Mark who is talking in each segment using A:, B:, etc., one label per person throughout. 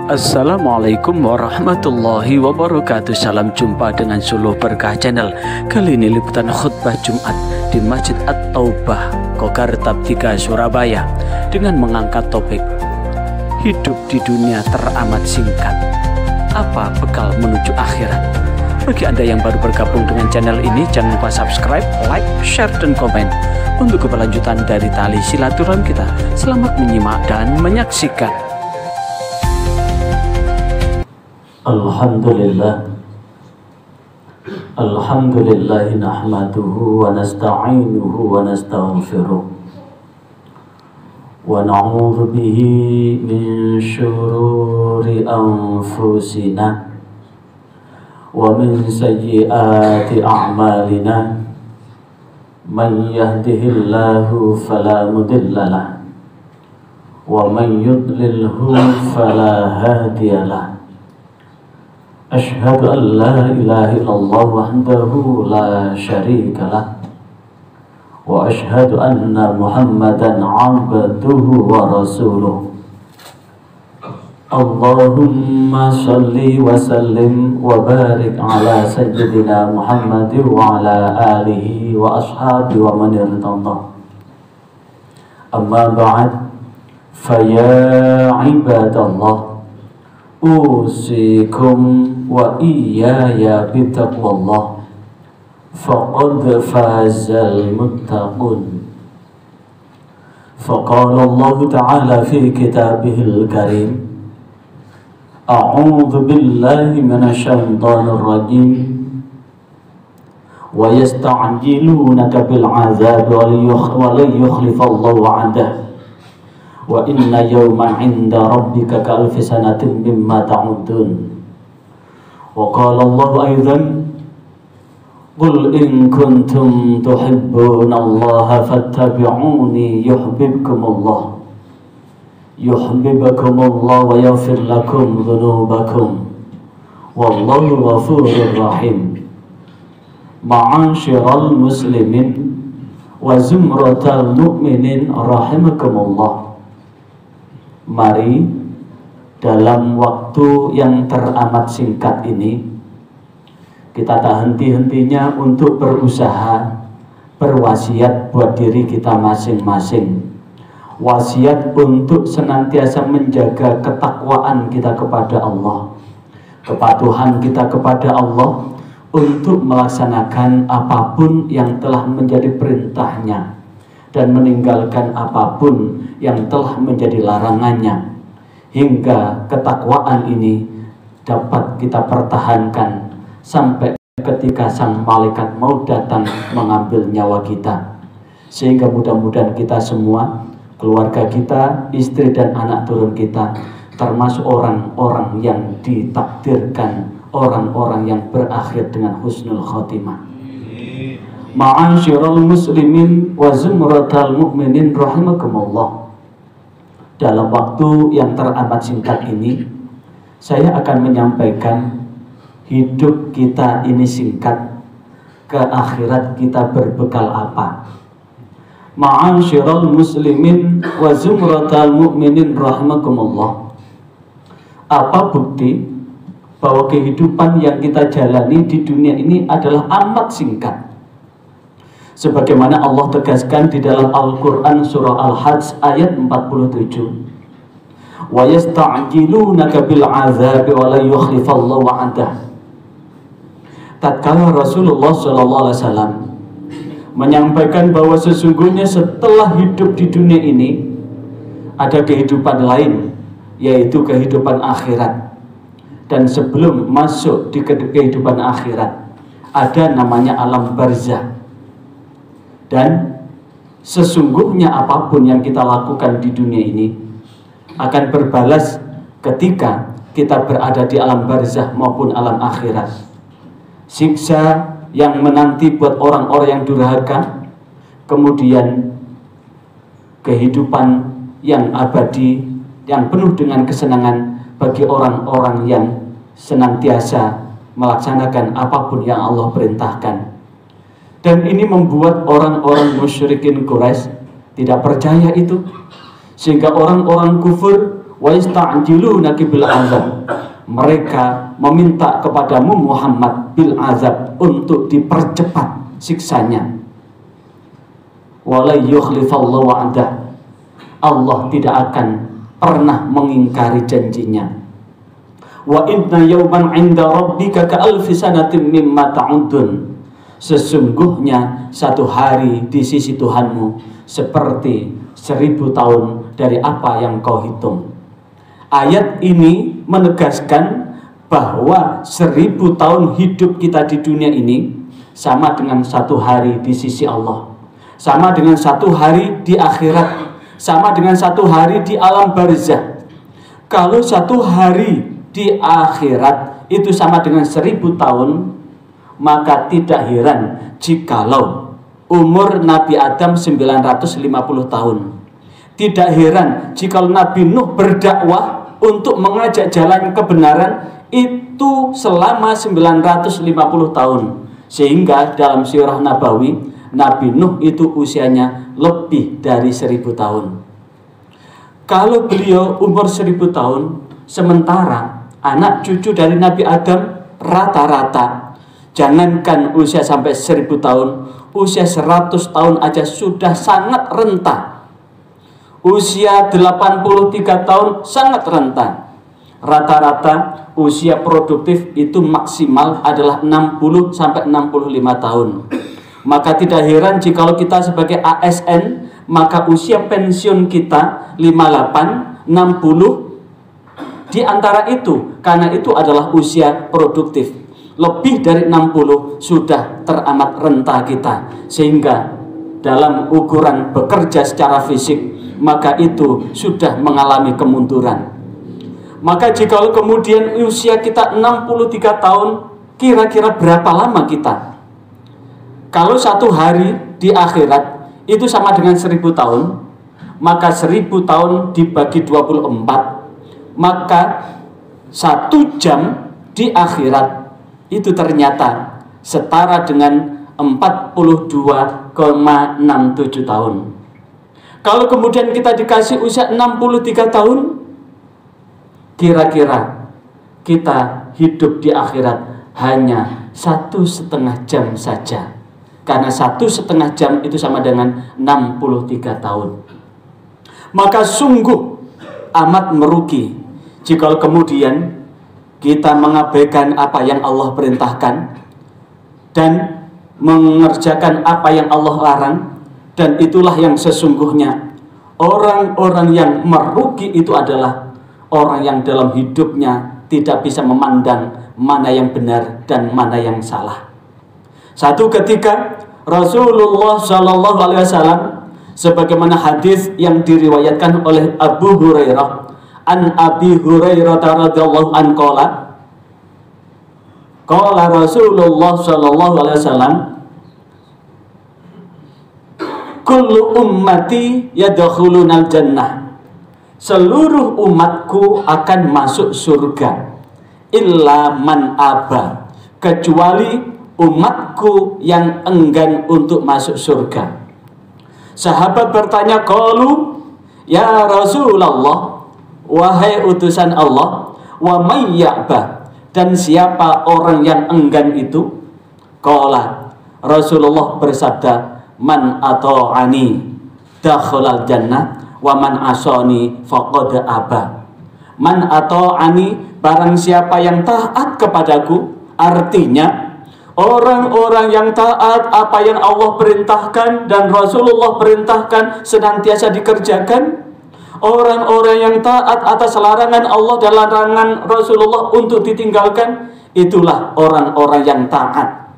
A: Assalamualaikum warahmatullahi wabarakatuh. Salam jumpa dengan Suluh Berkah Channel. Kali ini liputan khutbah Jumat di Masjid At-Taubah, Kogartab 3, Surabaya, dengan mengangkat topik hidup di dunia teramat singkat. Apa bekal menuju akhirat? Bagi Anda yang baru bergabung dengan channel ini, jangan lupa subscribe, like, share, dan komen untuk keberlanjutan dari tali silaturahmi kita. Selamat menyimak dan menyaksikan.
B: Alhamdulillah nahmaduhu wa nasta'inuhu wa nastaghfiruh wa na'udzu bihi min syururi anfusina wa min sayyiati a'malina. Man yahdihillahu fala mudilla lahu wa man yudlilhu fala hadiya lahu. Ashhadu an la ilaha illallah wahdahu la syarika lah wa ashhadu anna Muhammadan abduhu wa rasuluh. Allahumma salli wa sallim wa barik ala sayyidina Muhammad wa ala alihi wa ashabihi wa man irtadah. Amma ba'd, fa ya ibadallah, usikum wa iyaya bitaqwallah, faqad fazal muttaqun. Faqala Allah Ta'ala fi kitabihil karim, a'udzu billahi minasy syaithanir rajim, wa yasta'jilunaka bil 'adzabi wa la yukhlifallahu 'adahu wa inna yawman 'inda rabbika ka alfi sanatin mimma ta'udun. Wa qala Allah aidan, qul in kuntum tuhibbuna Allah fattabi'uni yuhibbukumullah wa yaghfir lakum dhunubakum wallahu ghafurur rahim. Ma'asyiral muslimin wa zumratal mu'minin rahimakumullah. Mari dalam waktu yang teramat singkat ini kita tak henti-hentinya untuk berusaha berwasiat buat diri kita masing-masing. Wasiat untuk senantiasa menjaga ketakwaan kita kepada Allah, kepatuhan kita kepada Allah, untuk melaksanakan apapun yang telah menjadi perintahnya dan meninggalkan apapun yang telah menjadi larangannya, hingga ketakwaan ini dapat kita pertahankan sampai ketika sang malaikat mau datang mengambil nyawa kita. Sehingga mudah-mudahan kita semua, keluarga kita, istri dan anak turun kita, termasuk orang-orang yang ditakdirkan, orang-orang yang berakhir dengan husnul khotimah. Ma'asyiral muslimin wa zumratal mu'minin rahimakumullah. Dalam waktu yang teramat singkat ini, saya akan menyampaikan hidup kita ini singkat, ke akhirat kita berbekal apa. Ma'asyiral muslimin wa zumratal mu'minin rahimakumullah. Apa bukti bahwa kehidupan yang kita jalani di dunia ini adalah amat singkat? Sebagaimana Allah tegaskan di dalam Al-Quran surah Al-Hajj ayat 47, wa yasta'jilunaka bil 'adzabi wa la yukhlifallahu 'adahu. Tatkala Rasulullah SAW menyampaikan bahwa sesungguhnya setelah hidup di dunia ini ada kehidupan lain, yaitu kehidupan akhirat. Dan sebelum masuk di kehidupan akhirat ada namanya alam barzah. Dan sesungguhnya apapun yang kita lakukan di dunia ini akan berbalas ketika kita berada di alam barzah maupun alam akhirat. Siksa yang menanti buat orang-orang yang durhaka, kemudian kehidupan yang abadi, yang penuh dengan kesenangan bagi orang-orang yang senantiasa melaksanakan apapun yang Allah perintahkan. Dan ini membuat orang-orang musyrikin Quraisy tidak percaya itu, sehingga orang-orang kufur wa yasta'jilunaka bil azab. Mereka meminta kepadamu Muhammad bil azab, untuk dipercepat siksanya. Wala yukhlifallahu wa'dah. Allah tidak akan pernah mengingkari janjinya. Wa inna yawman 'inda rabbika ka alfi sanatin mimma ta'udun. Sesungguhnya satu hari di sisi Tuhanmu seperti 1000 tahun dari apa yang kau hitung. Ayat ini menegaskan bahwa 1000 tahun hidup kita di dunia ini sama dengan satu hari di sisi Allah, sama dengan satu hari di akhirat, sama dengan satu hari di alam barzah. Kalau satu hari di akhirat itu sama dengan 1000 tahun, maka tidak heran jikalau umur Nabi Adam 950 tahun. Tidak heran jikalau Nabi Nuh berdakwah untuk mengajak jalan kebenaran itu selama 950 tahun. Sehingga dalam sirah Nabawi, Nabi Nuh itu usianya lebih dari 1000 tahun. Kalau beliau umur 1000 tahun, sementara anak cucu dari Nabi Adam rata-rata, jangankan usia sampai 1000 tahun, usia 100 tahun aja sudah sangat renta. Usia 83 tahun sangat renta. Rata-rata usia produktif itu maksimal adalah 60 sampai 65 tahun. Maka tidak heran jikalau kita sebagai ASN, maka usia pensiun kita 58, 60 di antara itu, karena itu adalah usia produktif. Lebih dari 60 sudah teramat renta kita, sehingga dalam ukuran bekerja secara fisik, maka itu sudah mengalami kemunduran. Maka jikalau kemudian usia kita 63 tahun, kira-kira berapa lama kita? Kalau satu hari di akhirat itu sama dengan 1000 tahun, maka 1000 tahun dibagi 24, maka 1 jam di akhirat itu ternyata setara dengan 42,67 tahun. Kalau kemudian kita dikasih usia 63 tahun, kira-kira kita hidup di akhirat hanya 1,5 jam saja. Karena 1,5 jam itu sama dengan 63 tahun. Maka sungguh amat merugi jika kemudian kita mengabaikan apa yang Allah perintahkan dan mengerjakan apa yang Allah larang. Dan itulah yang sesungguhnya orang-orang yang merugi itu adalah orang yang dalam hidupnya tidak bisa memandang mana yang benar dan mana yang salah. Satu ketika Rasulullah SAW, sebagaimana hadis yang diriwayatkan oleh Abu Hurairah, an Abi Hurairah radhiyallahu anhu qala Rasulullah SAW, kullu ummati yadkhulunal jannah. Seluruh umatku akan masuk surga. Illa man aba. Kecuali umatku yang enggan untuk masuk surga. Sahabat bertanya, qalu ya Rasulullah, wahai utusan Allah, wa may ya'ba, dan siapa orang yang enggan itu? Qala, Rasulullah bersabda, man ata'ani dakhalal jannah wa man asani faqad aba. Man ata'ani, barang siapa yang taat kepadaku, artinya orang-orang yang taat apa yang Allah perintahkan dan Rasulullah perintahkan senantiasa dikerjakan. Orang-orang yang taat atas larangan Allah dan larangan Rasulullah untuk ditinggalkan, itulah orang-orang yang taat.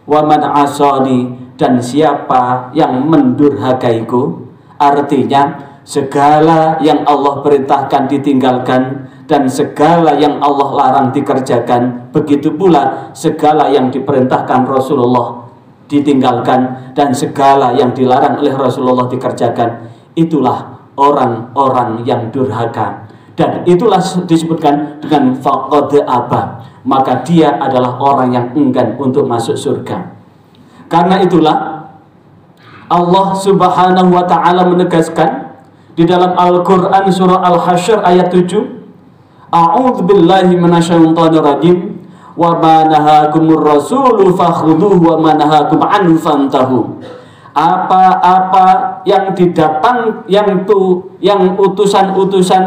B: Wa man asani, dan siapa yang mendurhakaiku, artinya segala yang Allah perintahkan ditinggalkan dan segala yang Allah larang dikerjakan. Begitu pula segala yang diperintahkan Rasulullah ditinggalkan dan segala yang dilarang oleh Rasulullah dikerjakan. Itulah orang-orang yang durhaka, dan itulah disebutkan dengan faqad aba, maka dia adalah orang yang enggan untuk masuk surga. Karena itulah Allah Subhanahu wa ta'ala menegaskan di dalam Al-Quran surah Al-Hasyr ayat 7, A'udzu billahi minasyaitonir rajim, wa ma nahakumur rasulu fakhudhuhu wa ma nahakum anhu fantahu. Apa-apa yang utusan-utusan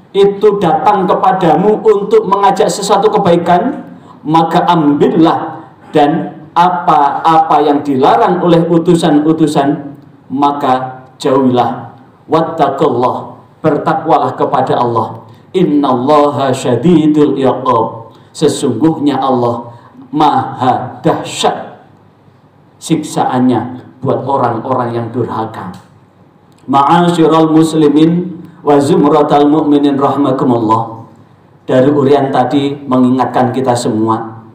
B: itu datang kepadamu untuk mengajak sesuatu kebaikan, maka ambillah, dan apa-apa yang dilarang oleh utusan-utusan maka jauhilah. Wattaqullah, bertakwalah kepada Allah. Innallaha syadidul iqab, sesungguhnya Allah maha dahsyat siksaannya buat orang-orang yang durhaka. Ma'asyiral muslimin wa zumratal mu'minin rahimakumullah. Dari urian tadi mengingatkan kita semua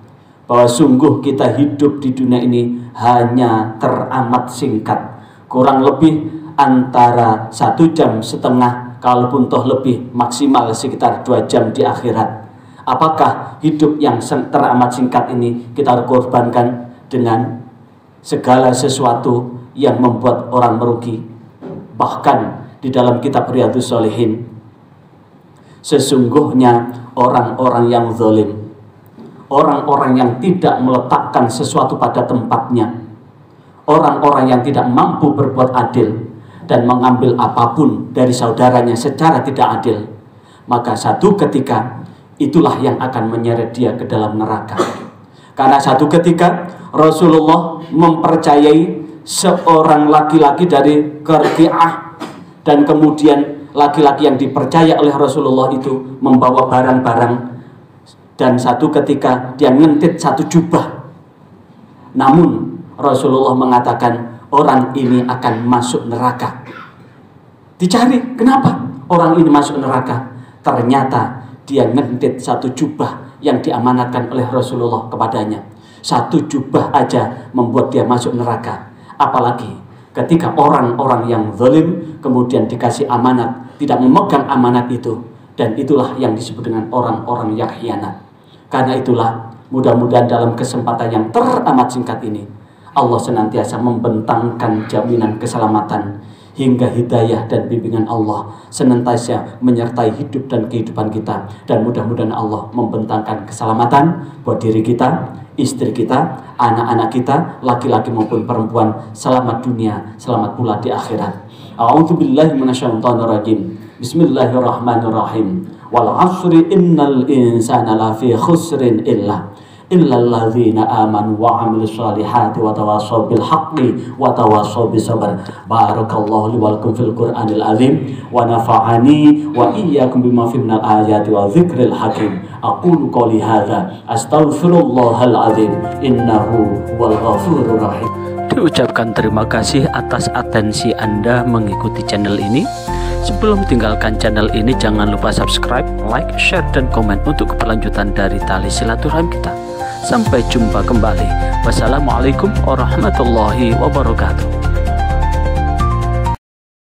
B: bahwa sungguh kita hidup di dunia ini hanya teramat singkat, kurang lebih antara 1,5 jam, kalaupun toh lebih, maksimal sekitar 2 jam di akhirat. Apakah hidup yang teramat singkat ini kita korbankan dengan segala sesuatu yang membuat orang merugi? Bahkan di dalam kitab Riyadhus Shalihin, sesungguhnya orang-orang yang zalim, orang-orang yang tidak meletakkan sesuatu pada tempatnya, orang-orang yang tidak mampu berbuat adil dan mengambil apapun dari saudaranya secara tidak adil, maka satu ketika itulah yang akan menyeret dia ke dalam neraka. Karena satu ketika Rasulullah mempercayai seorang laki-laki dari Qarqi'ah, dan kemudian laki-laki yang dipercaya oleh Rasulullah itu membawa barang-barang, dan satu ketika dia ngentit satu jubah. Namun Rasulullah mengatakan orang ini akan masuk neraka. Dicari, kenapa orang ini masuk neraka? Ternyata dia ngentit satu jubah yang diamanatkan oleh Rasulullah kepadanya. Satu jubah aja membuat dia masuk neraka. Apalagi ketika orang-orang yang zalim kemudian dikasih amanat, tidak memegang amanat itu. Dan itulah yang disebut dengan orang-orang yang khianat. Karena itulah mudah-mudahan dalam kesempatan yang teramat singkat ini Allah senantiasa membentangkan jaminan keselamatan hingga hidayah dan bimbingan Allah senantiasa menyertai hidup dan kehidupan kita. Dan mudah-mudahan Allah membentangkan keselamatan buat diri kita, istri kita, anak-anak kita, laki-laki maupun perempuan, selamat dunia, selamat pula di akhirat. A'udzubillahi minasyaitonir rajim. Bismillahirrahmanirrahim. Wal 'ashri innal insana lafi khusrin illalladzina amanu wa 'amilus solihati wa tawassaw bil haqqi wa tawassaw bis sabr. Barakallahu li wa lakum fil Qur'anil azim wa nafa'ani wa iyyakum bima fihi minal ayati wa dzikril hakim. Aqulu qouli hadza astaghfirullahal azim innahu wal ghafurur rahim.
A: Diucapkan terima kasih atas atensi Anda mengikuti channel ini. Sebelum tinggalkan channel ini, jangan lupa subscribe, like, share, dan komen untuk keberlanjutan dari tali silaturahim kita. Sampai jumpa kembali. Wassalamualaikum warahmatullahi wabarakatuh.